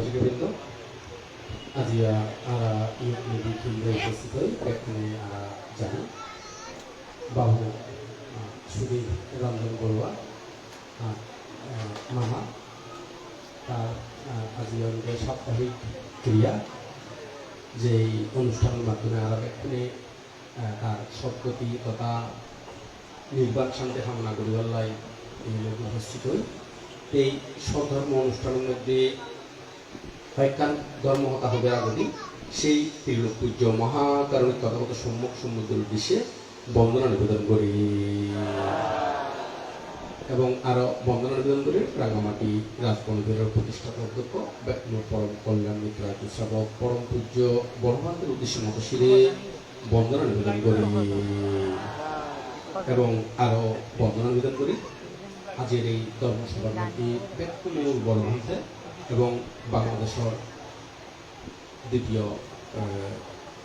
দর্শকবৃন্দ আজি ইউনিটি কেন্দ্রে উপস্থিত হই এখানে জানি বাবু সুধীর রঞ্জন বড়ুয়া মামা তার আজি আমাদের সাপ্তাহিক ক্রিয়া যে অনুষ্ঠানের মাধ্যমে এখানে তার সদ্গতি তথা নির্বাক শান্তি কামনা করিবার উপস্থিত হই। এই স্বধর্ম অনুষ্ঠানের মধ্যে কয়েকখান ধর্মহতা হবে আগতি সেই ত্রিলোক পূজ্য মহাকারণিক তথাগত সম্মুখ সমুদ্রের উদ্দেশ্যে বন্দনা নিবেদন করি এবং আরো বন্দনা নিবেদন করি রাঙ্গামাটি রাজবন্ধের প্রতিষ্ঠাতা অধ্যক্ষ পরম কল্যাণ মিত্র শ্রাবক পরম পূজ্য বর্মান্তের উদ্দেশ্যে মতো শিরে বন্দনা নিবেদন করি এবং আরো বন্দনা নিবেদন করি আজের এই ধর্মসভার মধ্যে ব্যক্তিমূল বড়ভান্তে এবং বাংলাদেশের দ্বিতীয়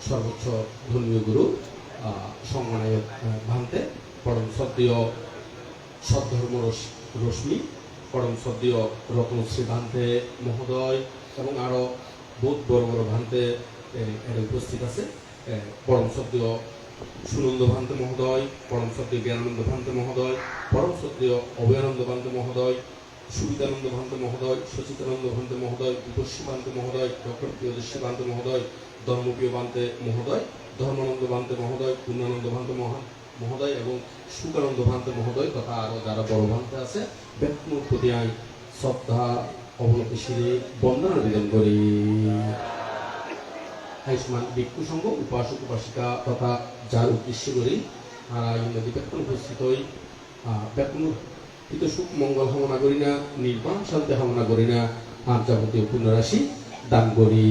সর্বোচ্চ ধর্মীয় গুরু সংগনায়ক ভান্তে পরম শ্রদ্ধেয় সদ্ধর্ম রশ্মি পরম শ্রদ্ধেয় রত্নশ্রী ভান্তে মহোদয় এবং আরো বহুত বড় বড় ভান্তে উপস্থিত আছে পরম শ্রদ্ধেয় সুনন্দ ভান্তে মহোদয় পরম শ্রদ্ধেয় জ্ঞানানন্দ ভান্তে মহোদয় পরম শ্রদ্ধেয় অভয়ানন্দ ভান্তে মহোদয় সুবিধানন্দ ভান্তে মহোদয় সচিতানন্দ ভান্তে মহোদয় বিপস্যী ভান্তে মহোদয় ডক্টর প্রিয়দর্শী ভান্তে মহোদয় ধর্মপ্রিয় ভান্তে মহোদয় ধর্মানন্দ ভান্তে মহোদয় পূর্ণানন্দ ভান্তে মহোদয় এবং সুকানন্দ ভান্তে মহোদয় তথা আরো যারা বড় ভান্তে আছে ব্যক্তির প্রতি আই শ্রদ্ধা অবনতি শিরে বন্দনা নিবেদন করি। আয়ুষ্মান ভিক্ষু সংঘ উপাসক উপাসিকা তথা যার উদ্দেশ্য করি ইংরেজি ব্যক্তি উপস্থিত হই ব্যক্তি সুখ মঙ্গল কামনা করি না নির্বাণ শান্তি কামনা করি না আর যাবতীয় পুণ্যরাশি দান করি।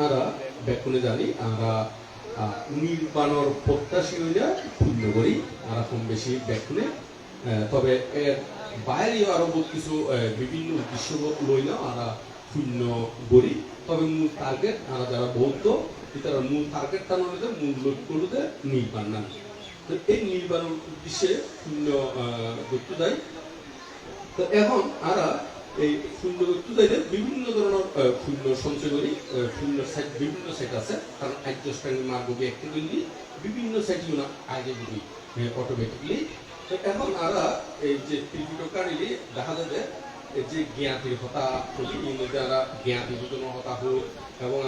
আরা ব্যাকুনে জানি আমরা নির্বাণর প্রত্যাশী হইলে পুণ্য করি আমরা কম বেশি ব্যাকুনে তবে এর বাইরেও আরো বহুত কিছু বিভিন্ন উদ্দেশ্য লইলে আমরা পুণ্য করি তবে মূল টার্গেট আমরা যারা বৌদ্ধ তারা মূল টার্গেটটা নইলে মূল লক্ষ্য হতে নির্বাণ না এই নির্বাণের উদ্দেশ্যে পুণ্য করতে দেয়। তো এখন আমরা এই পুণ্য করতে দেয় বিভিন্ন ধরনের পুণ্য সঞ্চয় করি পুণ্য সাইট বিভিন্ন সাইট আছে কারণ একজস্টাঙ্গি মার্গকে একটি করি বিভিন্ন সাইটগুলো না আগে করি অটোমেটিকলি। তো এখন আমরা এই যে ত্রিপিটকা নিলে দেখা যাবে যে জ্ঞাতির হতা করি যারা জ্ঞাতি দুজন হতা হোক এবং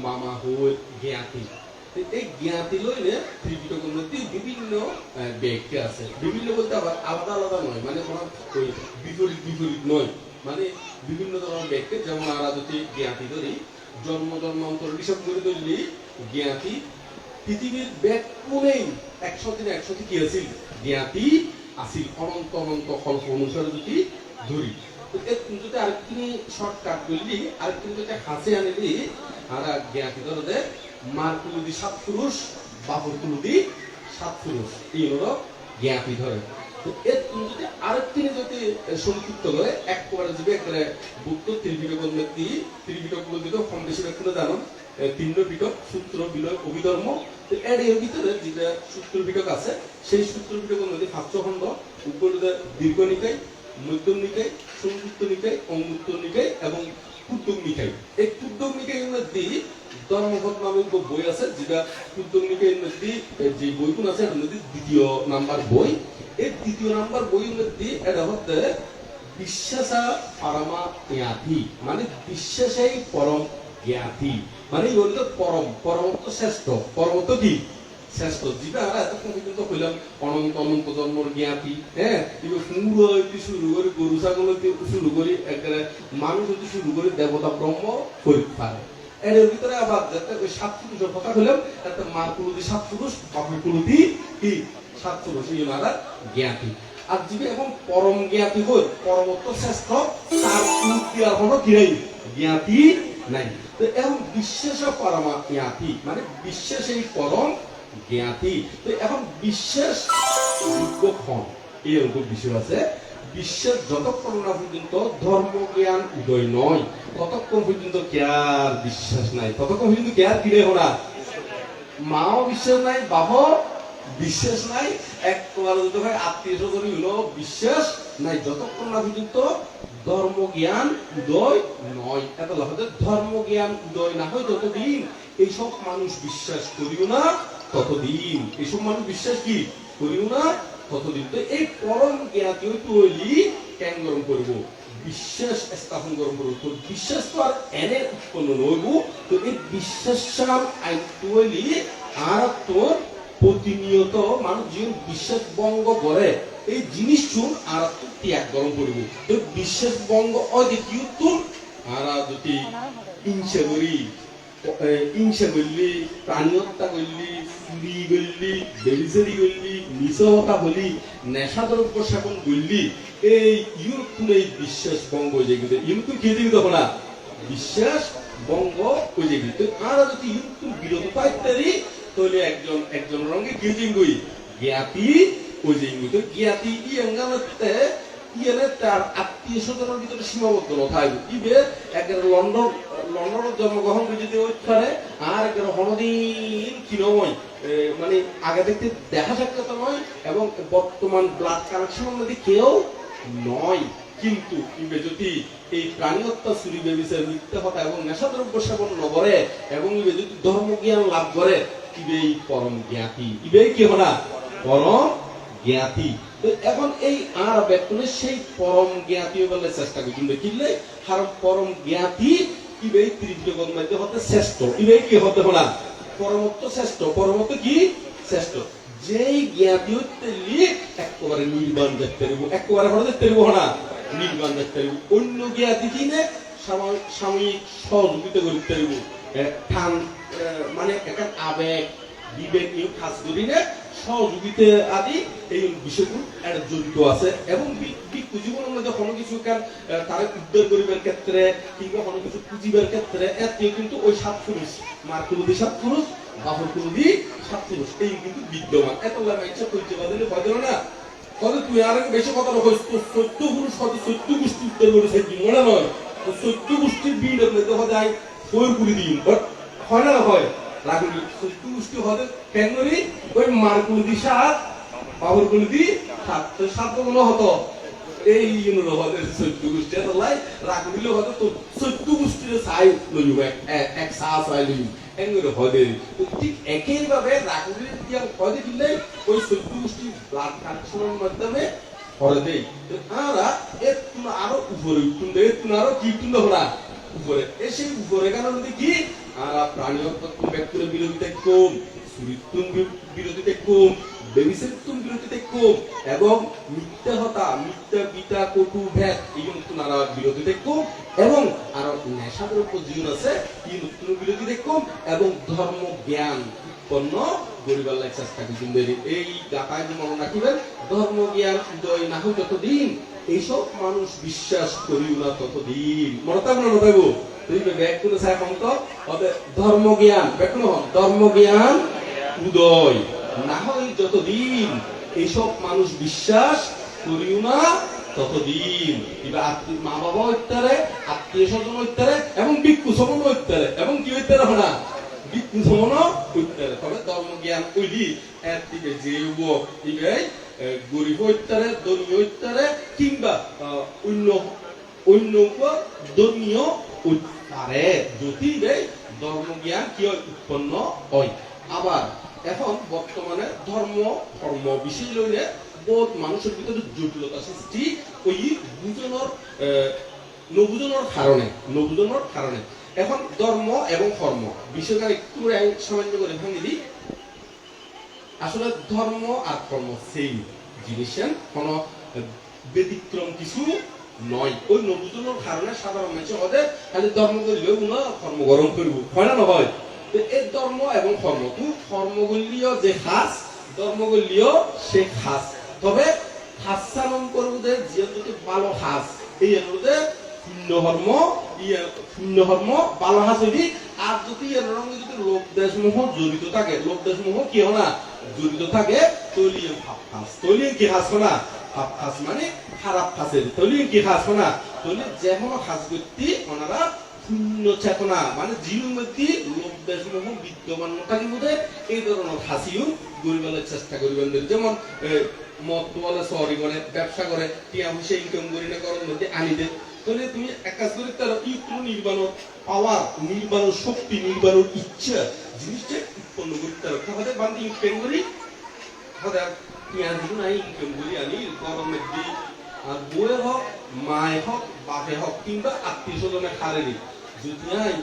মামা হোক জ্ঞাতি এই জ্ঞাতি লইলে ত্রিপিটকের মধ্যে বিভিন্ন ব্যাখ্যা আছে বিভিন্ন বলতে আবার আলাদা আলাদা নয় মানে কোনো ওই বিপরীত বিপরীত নয় মানে বিভিন্ন ধরনের ব্যাখ্যা যেমন আমরা যদি জ্ঞাতি ধরি জন্ম জন্মান্তর হিসাব করে ধরলি জ্ঞাতি পৃথিবীর ব্যাকুনেই 100 দিনে 100 কি আছিল জ্ঞাতি আছিল অনন্ত অনন্ত কল্প অনুসারে যদি ধরি যদি আরেকটি শর্টকাট করলি আরেকটি যদি হাসে আনিলি আমরা জ্ঞাতি ধরে মারকুলুদি 7 পুরুষ বাহুরকুলুদি 7 পুরুষ এই হলো জ্ঞাতি ধরে। তো এর যদি আরেকটি যদি সংক্ষিপ্ত করে একবারে যদি একটা বুদ্ধ ত্রিপিটকের মধ্যে ত্রিপিটকগুলো দিতে কম বেশি ব্যাখ্যা জানো তিন্ন পিটক সূত্র বিলয় অভিধর্ম এর ভিতরে যেটা সূত্র পিটক আছে সেই সূত্র পিটকের মধ্যে 5 খণ্ড উপরে দীর্ঘ নিকায় মধ্যম নিকায় সংযুক্ত নিকায় অঙ্গুত্তর নিকায় এবং কুদ্দক নিকায় এই কুদ্দক নিকায়ের মধ্যে ধর্মপদ নামক বই আছে যেটা কুদ্দক নিকায়ের মধ্যে যে বইগুলো আছে এর মধ্যে দ্বিতীয় নাম্বার বই এই দ্বিতীয় নাম্বার বইয়ের মধ্যে এটা হচ্ছে বিশ্বাসা পরমা জ্ঞাতি মানে বিশ্বাসেই পরম জ্ঞাতি মানে হলো পরম পরমত্ব শ্রেষ্ঠ পরমত্ব কি শ্রেষ্ঠ যেটা আমরা এতক্ষণ পর্যন্ত কইলাম অনন্ত অনন্ত জন্মর জ্ঞাতি হ্যাঁ এবার পুরো হইতে শুরু করে গরু ছাগল হইতে শুরু করি একেবারে মানুষ হইতে শুরু করে দেবতা ব্রহ্ম করিতে পারে এর ভিতরে আবার যাতে ওই 7 পুরুষের কথা কইলাম তাতে মার কুলুদি 7 পুরুষ বাপের কুলুদি কি 7 পুরুষ এই মারা জ্ঞাতি আর যিনি এখন পরম জ্ঞাতি হই পরমত্ব শ্রেষ্ঠ তার উক্তি আর কোনো কি নাই জ্ঞাতি নাই। তো এখন বিশ্বাস পরমা জ্ঞাতি মানে বিশ্বাসেই পরম জ্ঞাতি। তো এখন বিশ্বাস যোগ্য ফল এরকম বিষয় আছে বিশ্বাস যতক্ষণ না পর্যন্ত ধর্ম জ্ঞান উদয় নয় ততক্ষণ পর্যন্ত কেয়ার বিশ্বাস নাই ততক্ষণ পর্যন্ত কেয়ার কিনে হরা মাও বিশ্বাস নাই বাবা বিশ্বাস নাই একবার যদি হয় আত্মীয় স্বজন হলো বিশ্বাস নাই যতক্ষণ না পর্যন্ত ধর্ম জ্ঞান উদয় নয়। এত লাভে ধর্ম জ্ঞান উদয় না হয় যতদিন এইসব মানুষ বিশ্বাস করিও না ততদিন, এইসব মানুষ বিশ্বাস কি করিও না ততদিন। তো এই পরম জ্ঞাতি তৈরি কেন গরম করবো, বিশ্বাস স্থাপন গরম করবো। তো বিশ্বাস তো আর এনে উৎপন্ন নইব, তো এই বিশ্বাস আইন তৈরি আর তোর প্রতিনিয়ত মানুষ জীবন বিশ্বাস ভঙ্গ করে এই জিনিস চুন আর ত্যাগ গরম করবো। তো বিশ্বাস ভঙ্গ অদেখি তুন আর যদি হিংসা করি, হিংসা করলি, প্রাণী হত্যা করলি, চুরি করলি, বেবিচারি করলি, নিচহতা হলি, নেশা দ্রব্য সেবন করলি, এই ইউরোপ এই বিশ্বাস ভঙ্গ হয়ে যায়। ইউরোপ কে দিবি তখন না বিশ্বাস ভঙ্গ হয়ে যায়। আর যদি ইউরোপ বিরোধতা ইত্যাদি তাহলে একজন রঙে কি জিঙ্গুই জ্ঞাতি ওই জিঙ্গুই। তো জ্ঞাতি ইয়াঙ্গাতে ইয়েনে তার আত্মীয় স্বজনের ভিতরে সীমাবদ্ধ নথাইব। ইবে একবার লন্ডনের জন্মগ্রহণ করে ওই পারে, আর একবার হনদিন কিনময় মানে আগে দেখতে দেখা সাক্ষাৎ নয় এবং বর্তমান ব্লাড কানেকশনের মধ্যে কেউ নয়। কিন্তু ইবে যদি এই প্রাণী হত্যা, চুরি, বেবিচার, মিথ্যা কথা এবং নেশাদ্রব্য সেবন নগরে এবং ইবে যদি ধর্মজ্ঞান লাভ করে, ইবেই পরম জ্ঞাতি, ইবেই কি হনা পরম জ্ঞাতি। এখন এই আর ব্যক্তি সেই পরম জ্ঞাতি বলে চেষ্টা করি, কিন্তু কিনলে আর পরম জ্ঞাতি ইবেই ত্রিজগৎ মধ্যে হতে শ্রেষ্ঠ, ইবেই কি হতে হনা পরমত্ব শ্রেষ্ঠ। পরমত্ব কি শ্রেষ্ঠ? যেই জ্ঞাতি হতে একেবারে নির্বাণ দেখতে পারবো, একেবারে হলে দেখতে পারবো না নির্বাণ দেখতে পারবো। অন্য জ্ঞাতি কিনে সাময়িক সহযোগিতা করতে পারবো, ঠান মানে একটা আবেগ বিবেক নিয়ে কাজ করি না, সহযোগিতা আদি এই বিষয়গুলো একটা জড়িত আছে। এবং ভিক্ষু জীবনের মধ্যে কোনো কিছু তারা উদ্ধার করিবার ক্ষেত্রে কিংবা কোনো কিছু খুঁজিবার ক্ষেত্রে এতেও কিন্তু ওই সাত পুরুষ, মার কুলুদি সাত পুরুষ, বাহুর কুলুদি সাত পুরুষ এই কিন্তু বিদ্যমান। এত ইচ্ছা করতে পারলে হয়তো না হয়তো তুই আর বেশি কথা রাখো, 14 পুরুষ হয়তো 14 গোষ্ঠী উত্তর করেছে কি মনে নয়, 14 গোষ্ঠীর বিল হতে হয় ফোর করে দিন, বাট হয় না হয় রাখুন 14 গোষ্ঠী হতে কেন করি ওই মার কুলুদি সাত, বাহুর কুলুদি সাত, তো সাত মনে হতো এই ইউনিয়ন হতে 14 গোষ্ঠী এত লাই রাখুন দিলে হয়তো তো 14 গোষ্ঠীর চাই লইব এক চা চাই লইব এগুলো হদে। তো ঠিক একইভাবে রাখুন দিয়া হদে দিলে ওই 14 গোষ্ঠী ব্লাড কানেকশনের মাধ্যমে করে দেই। আমরা এর আরো উপরে উঠুন দেয়, আরো কি উঠুন না উপরে এসে উপরে কারণে কি আর প্রাণী হত্যা ব্যক্তির বিরোধিতা কম, চুরিত্বম বিরোধিতা কম, বেবিচারিত্বম বিরোধিতা কম এবং মিথ্যা হত্যা, মিথ্যা বিতা কটু ভেদ এই নতুনারা বিরোধিতা কম এবং আর নেশাদ্রব্য জীবন আছে এই নতুন বিরোধিতা কম এবং ধর্ম জ্ঞান উৎপন্ন গরিবার লাগে চেষ্টা কিন্তু এই গাতায় মনে রাখিবেন ধর্ম জ্ঞান উদয় না হয় যতদিন এইসব মানুষ বিশ্বাস করিও না ততদিন। মনে থাকবে না নতাইব তুই ব্যাগ করে চাই কম তো ধর্ম জ্ঞান বেকুন ধর্ম জ্ঞান উদয় না হয় যতদিন এইসব মানুষ বিশ্বাস করিও না ততদিন। মা বাবা হইতারে, আত্মীয় স্বজন হইতারে এবং ভিক্ষু সমন হইতারে এবং কি হইতারে না ভিক্ষু সমন হইতারে। তবে ধর্ম জ্ঞান কইলি এর দিকে যে ইবে গরিব হইতারে, ধনী হইতারে কিংবা অন্য ধর্মীয় পারে যদি ধর্ম জ্ঞান কি উৎপন্ন হয়। আবার এখন বর্তমানে ধর্ম কর্ম বিষয় লইলে বহুত মানুষের ভিতরে জটিলতা সৃষ্টি ওই নবুজনের কারণে এখন ধর্ম এবং কর্ম বিষয়টা একটু সামান্য করে ভাঙি দিই। আসলে ধর্ম আর কর্ম সেই জিনিসের কোন ব্যতিক্রম কিছু নয়। ওই নবুজনের কারণে সাধারণ মানুষ হতে খালি ধর্ম করলেও না কর্ম গরম করব হয় না নহয়। তো এই ধর্ম এবং কর্ম তুই কর্ম করলিও যে খাস ধর্ম করলিও সে খাস, তবে খাসানম করবো যে যদি ভালো খাস এই শূন্য ধর্ম ভালো হাস হইবি। আর যদি এর রঙে যদি লোক দেশমোহ জড়িত থাকে, লোক দেশমোহ কি না জড়িত থাকে তৈলিয়ে ভাব খাস, তৈলিয়ে কি খাস না ভাব খাস মানে খারাপ খাসের তৈলিয়ে কি খাস না তৈলি যেমন খাস করতে ওনারা শূন্য চেতনা মানে জীবনের মধ্যে লোক দেশমোহ বিদ্যমান থাকি বোধ এই ধরনের খাসিও গরিবের চেষ্টা করিবেন। যেমন মদ বলে সরি করে ব্যবসা করে টিয়া পয়সা ইনকাম করি না করার মধ্যে আনি দে তাহলে তুমি এক কাজ করে তার ইউক্রো নির্বাণর পাওয়ার, নির্বাণর শক্তি, নির্বাণর ইচ্ছা জিনিসটা উৎপন্ন করতে পারো। তাহলে বান্ধি ইনকাম করি, তাহলে পেঁয়াজ নাই ইনকাম করি আনি গরমের দিই, আর বউয়ে হোক, মায়ে হোক, বাপে হোক, কিংবা আত্মীয় স্বজনে খারেনি যদি আই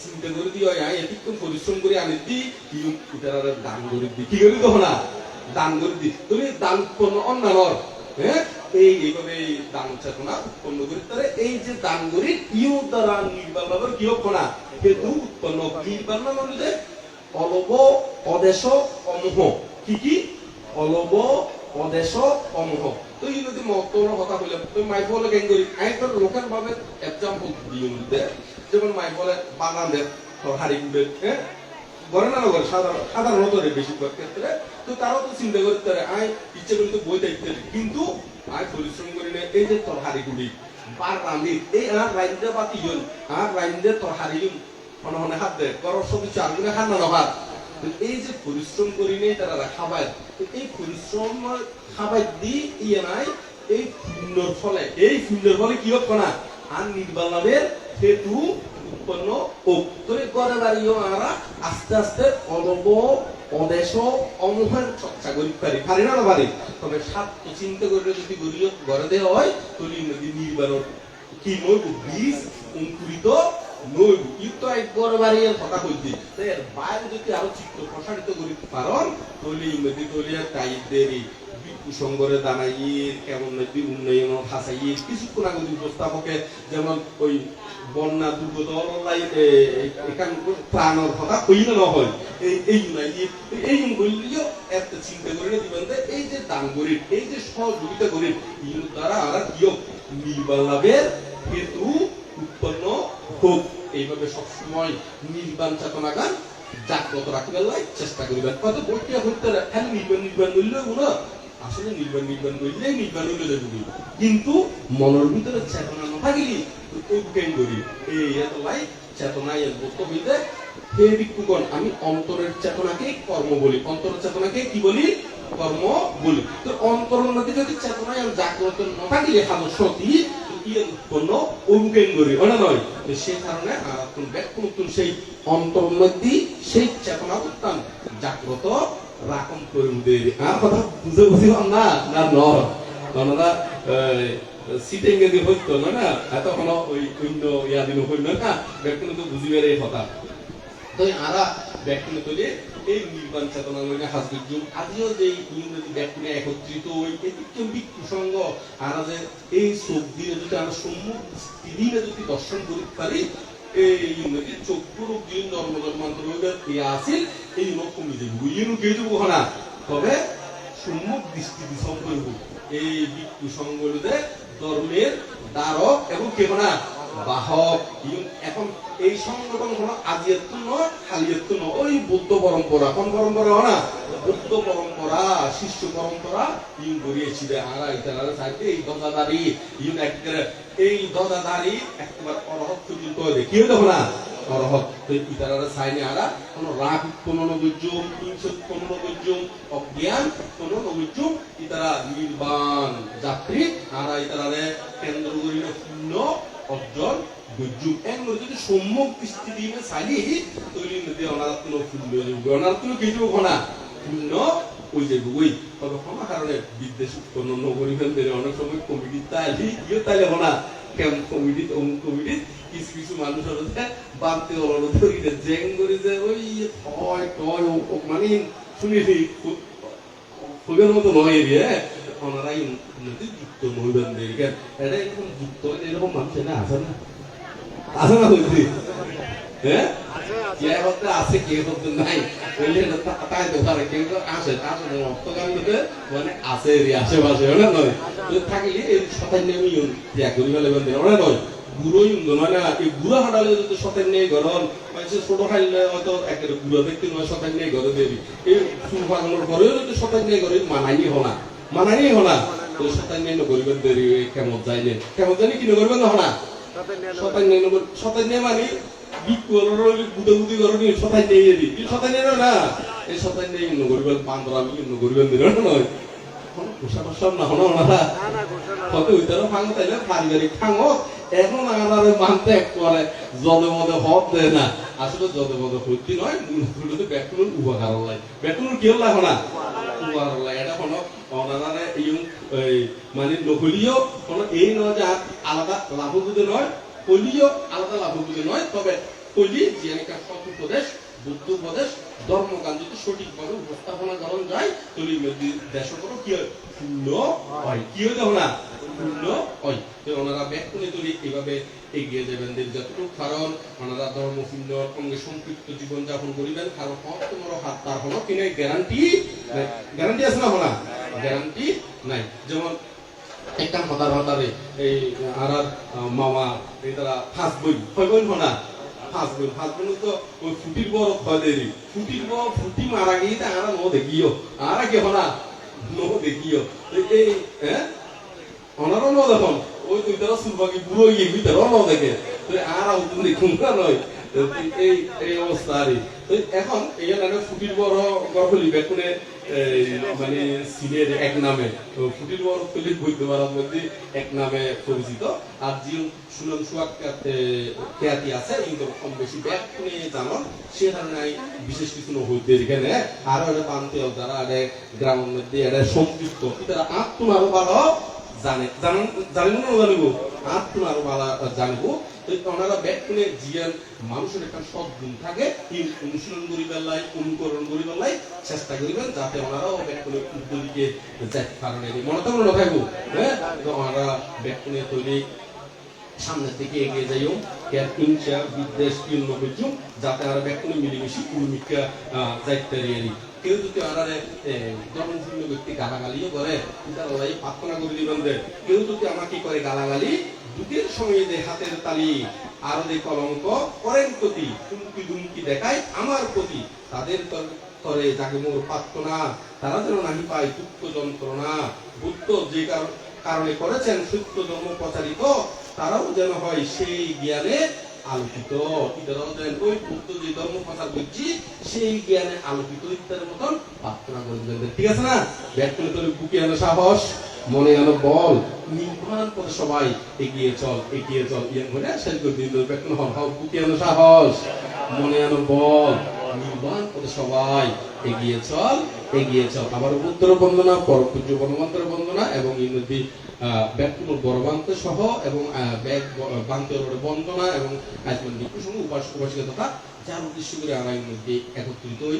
চিন্তা করে দিই আই এটিকম পরিশ্রম করে আনি দিই, ইউটার দান করে দিই, কি করি তখন না দান করে দিই। তুমি দান উৎপন্ন অন্যান্য হ্যাঁ এইভাবে এই দান চেতনা উৎপন্ন করি তাহলে এই যে দান করি ইউ দ্বারা নির্বাণ লাভের কি হোক না কিন্তু উৎপন্ন নির্বাণ লাভ হলে অলব অদেশ অমোহ কি কি অলব অদেশ অমোহ। তো এই যদি মহত্বর কথা বলে তুমি মাই বলে কেন করি আমি তোর লোকাল ভাবে এক্সাম্পল দিয়ে মধ্যে যেমন মাই বলে বাগানের তোর হাড়ি গুড়ে হ্যাঁ করে না করে সাধারণত বেশিরভাগ ক্ষেত্রে তো তারাও তো চিন্তা করতে পারে আয় ইচ্ছে করি তো বই দেখতে কিন্তু আয় পরিশ্রম করি না এই যে তোর হাড়ি গুড়ি বার রান্ধি এই আর রাইন্দে বাতি হল আর রাইন্দে তোর হাড়ি হনে হনে হাত দেয় গরম সবজি চার গুণে খান না নহার এই যে পরিশ্রম করি নেই তারা খাবার এই পরিশ্রম খাবার দিয়ে ইয়ে নাই এই ফুল্লর ফলে কি হোক না আর নির্বাণ লাভের হেতু উৎপন্ন করে করে দাঁড়িয়েও আমরা আস্তে আস্তে অলব অদেশ অমোহের চর্চা করি পারি না পারি তবে স্বার্থ চিন্তা করে যদি গড়ে দেওয়া হয় তৈরি নদী নির্বাণ কি নইব বীজ অঙ্কুরিত নইব ইউক্ত একবার বাড়িয়ে কথা কইছি এর বাইরে যদি আরো চিত্ত প্রসারিত করি পারন তৈরি নদী তৈরি তাইদের কুসংগরে দানাইয়ের কেমন নদী উন্নয়ন হাসাইয়ের কিছুক্ষণ আগে উপস্থাপকে যেমন ওই বন্যা দুর্গত এখান প্রাণর কথা কইলে না হয় এই এই বললেও একটা চিন্তা করে দিবেন এই যে দান করি এই যে সহযোগিতা করি ইউর দ্বারা আমরা কি নির্বাণ লাভের হেতু উৎপন্ন হোক এইভাবে সবসময় নির্বাণ চেতনা গান জাগ্রত রাখবার চেষ্টা করিবেন কত বইটা হইতে খালি নির্বাণ করলে গুলো আসলে নির্বাণ করলে নির্বাণ হইলে যাবে কিন্তু মনের ভিতরে চেতনা না থাকিলি করি এই এত লাই চেতনায় বলতে হইতে হে ভিক্ষুগণ আমি অন্তরের চেতনাকে কর্ম বলি অন্তরের চেতনাকে কি বলি কর্ম বলি তো অন্তরের মধ্যে যদি চেতনায় জাগ্রত না থাকিলে সতী ইয়ে উৎপন্ন অভিজ্ঞান করি ওনা নয় সেই কারণে আর ব্যাখ্যা সেই অন্তরের মধ্যে সেই চেতনা উত্তান জাগ্রত রাকম করে আর কথা বুঝে বুঝিলাম না না নয় ওনারা সিটিং এ দিয়ে হইতো না এত কোনো ওই অন্য ইয়া দিন হইল না ব্যাখ্যা তো বুঝিবার এই কথা তো আরা ব্যাখ্যা তৈরি এই নির্বাণ চেতনা মানে হাজবের যুগ আদিও যে ইংরেজি ব্যাখ্যা একত্রিত ওই এদিকে কুসঙ্গ আর যে এই চোখ দিয়ে যদি আমরা সম্মুখ দিনে যদি দর্শন করতে পারি এই ইংরেজি চক্ষু রূপ দিয়ে নর্মজন্মান্তর ইয়া আছে এই লোক কমে যাবে ইয়েনু কে দেবো না তবে সম্মুখ দৃষ্টি দিশম করব এই কুসঙ্গলুদে ধর্মের দ্বারক এবং কেমন বাহক এখন এই সংগঠন হলো আজিয়াত্ম নয় খালিয়াত্ম নয় ওই বুদ্ধ পরম্পরা কোন পরম্পরা না বুদ্ধ পরম্পরা শিষ্য পরম্পরা ইউন গড়িয়েছিল আর ইতারা চাইতে এই দদাদারি ইউন একেবারে এই দদাদারি একবার অরহত পর্যন্ত দেখিয়ে দেবো না অরহত ইতারা চাইনি আর কোন রাগ উৎপন্ন নবীর্যম হিংস উৎপন্ন নবীর্যম অজ্ঞান উৎপন্ন নবীর্যম ইতারা নির্বাণ যাত্রী আর ইতারা কেন্দ্র করিল শূন্য অর্জন দুর্যোগ একবার যদি সম্মুখ দৃষ্টি দিয়ে চালি তৈরি নদী অনারাত্ম শূন্য যাবে অনারাত্ম কিছু ঘনা শূন্য ওই যাবে ওই তবে কোনো কারণে বিদ্বেষ উৎপন্ন নগরী ফেলতে অনেক সময় কমিটি তাইলি ইয়ে তাইলে ঘনা কেমন কমিটি অমুক কমিটি কিছু কিছু মানুষ হচ্ছে বাড়তে অলর ধরি জেং করে যে ওই হয় টয় মানে শুনেছি খুবের মতো নয় এরিয়া ওনারাই যুক্ত নৈবেন এটা এরকম যুক্ত এরকম মানুষ না আছে না আছে না বলছি হ্যাঁ কে হতে আছে কে হতে নাই বললে তাই তো তারা কেউ আসে আসে রক্তগামীতে মানে আছে এরিয়া আশেপাশে ওটা নয় তো থাকলে এই সতাই নেমে ত্যাগ করি ফেলে বন্ধু ওটা নয় গুঁড়োই নয় না এই গুঁড়ো হাঁটালে যদি সতেন নিয়ে গরম ছোট খাইলে হয়তো একেবারে গুঁড়ো দেখতে নয় সতেন নিয়ে ঘরে দেবি এই চুল ফাগানোর পরেও যদি সতেন নিয়ে ঘরে মানাইনি হনা মানাইনি হনা তো সতেন নিয়ে গরিবের দেরি কেমন যাইলে কেমন জানি কি গরিবের হনা সতেন নিয়ে মানে বুদাবুদি করনি সতাই নিয়ে দি সতাই নিয়ে না এই সতাই নিয়ে গরিবের বান্ধব আমি গরিবের দিন নয় কোনো পোষা সব না হলো ওনারা কত উইতারও ভাঙো তাইলে পারিবারিক ভাঙো এখন আর মানতে করে জলে মধ্যে হব দেয় না আসলে জলে মধ্যে হইতে নয় মূলত ব্যাকুল উপকার লাই ব্যাকুল কেউ লাগে না উপকার লাই এটা কোনো ওনারা এই মানে নকলিও কোনো এই নয় যে আলাদা লাভ যদি নয় কলিও আলাদা লাভ যদি নয় তবে কলি যে একটা সৎ উপদেশ বুদ্ধ উপদেশ ধর্মগান যদি সঠিকভাবে উপস্থাপনা করা যায় তলি দেশ কোনো কি হয় পূর্ণ হয় কি হয়ে যাও না পূর্ণ হয় তো ওনারা ব্যাকুলে তলি এইভাবে এগিয়ে যাবেন যতটুকু কারণ ওনারা ধর্মপূর্ণ সঙ্গে সম্পৃক্ত জীবনযাপন করিবেন কারণ তোমার হাত তার হলো কিনে গ্যারান্টি গ্যারান্টি আছে না হলা গ্যারান্টি নাই যেমন একটা হতার হতারে এই আর মামা এই তারা ফার্স্ট বই হয় বই না ফার্স্ট বই তো ওই ফুটির বড় হয় দেরি ফুটির বড় ফুটি মারা গিয়ে তা আর নো দেখিও আর কি হনা নো দেখিও এই হ্যাঁ অনারও নো দেখুন ওই দুই তারা সুরবাগি বুড়ো গিয়ে ভিতরে নো দেখে তো আর তুমি দেখুন না নয় এই এই অবস্থা আর এখন এই ফুটির বড় গর্ভলি বেকুনে মানে সিলের এক নামে ফুটির বড় ফেলি বইতে পারার মধ্যে এক নামে পরিচিত আর যে সুনাম সুয়াক খ্যাতি আছে কিন্তু কম বেশি বেকুনে জানন সে ধরনের বিশেষ কিছু হইতে এখানে আরো একটা পান্তে যারা গ্রামের মধ্যে এটা সম্পৃক্ত তারা আত্ম আরো ভালো জানে জানেন জানেন না জানিব আত্ম আরো ভালো জানিব ওনারা ব্যাকুনে জিয়ান মানুষের একটা সদ্গুণ থাকে এই অনুশীলন করিবার লাই অনুকরণ করিবার লাই চেষ্টা করিবেন যাতে ওনারাও ব্যাকুনে উদ্যোগীকে যাইতে পারেন মনে তো মনে থাকবো হ্যাঁ ওনারা ব্যাকুনে তৈরি সামনের দিকে এগিয়ে যাইও এর ইনশা বিদেশ কিন্ন বুঝুম যাতে আর ব্যাকুনে মিলেমিশে কুর্মিকা যাইতে পারি কেউ যদি আনারে ধর্মপূর্ণ ব্যক্তি গালাগালিও করে তারা লাই প্রার্থনা করে দিবেন কেউ যদি আমাকে করে গালাগালি দুঃখের সময় দে হাতের তালি আর দে কলঙ্ক করেন প্রতি হুমকি দুমকি দেখায় আমার প্রতি তাদের করে যাকে মোর প্রার্থনা তারা যেন নাহি পায় দুঃখ যন্ত্রণা বুদ্ধ যে কারণে করেছেন সত্য ধর্ম প্রচারিত তারাও যেন হয় সেই জ্ঞানে আলোকিত ইতারাও যেন ওই বুদ্ধ যে ধর্ম প্রচার করছি সেই জ্ঞানে আলোকিত ইত্যাদির মতন প্রার্থনা করবেন ঠিক আছে না ব্যাকুল করে বুকে আনো সাহস মনে আনো বল নির্মাণ করে সবাই এগিয়ে চল ইয়ে করে শেষ করে দিন ব্যাকুল হন হাও বুকে আনো সাহস মনে আনো বল নির্মাণ করে সবাই এগিয়ে চল আবার উত্তর বন্দনা পরপূজ্য বনমন্ত্র বন্দনা এবং এই নদী ব্যাকুল বড়বান্ত সহ এবং বান্তের বন্দনা এবং আজমান বিপুল সঙ্গে উপাসক উপাসিকা তথা যার উদ্দেশ্য করে আমরা এই মধ্যে একত্রিত হই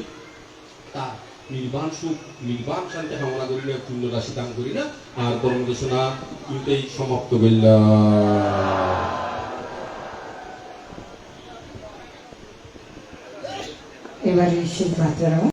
তা নির্বাণ সুখ নির্বাণ শান্তি কামনা করি না পুণ্য রাশি দান করি না আর ধর্মদেশনা ইউতেই সমাপ্ত করলাম এবারে সেই পাত্ররা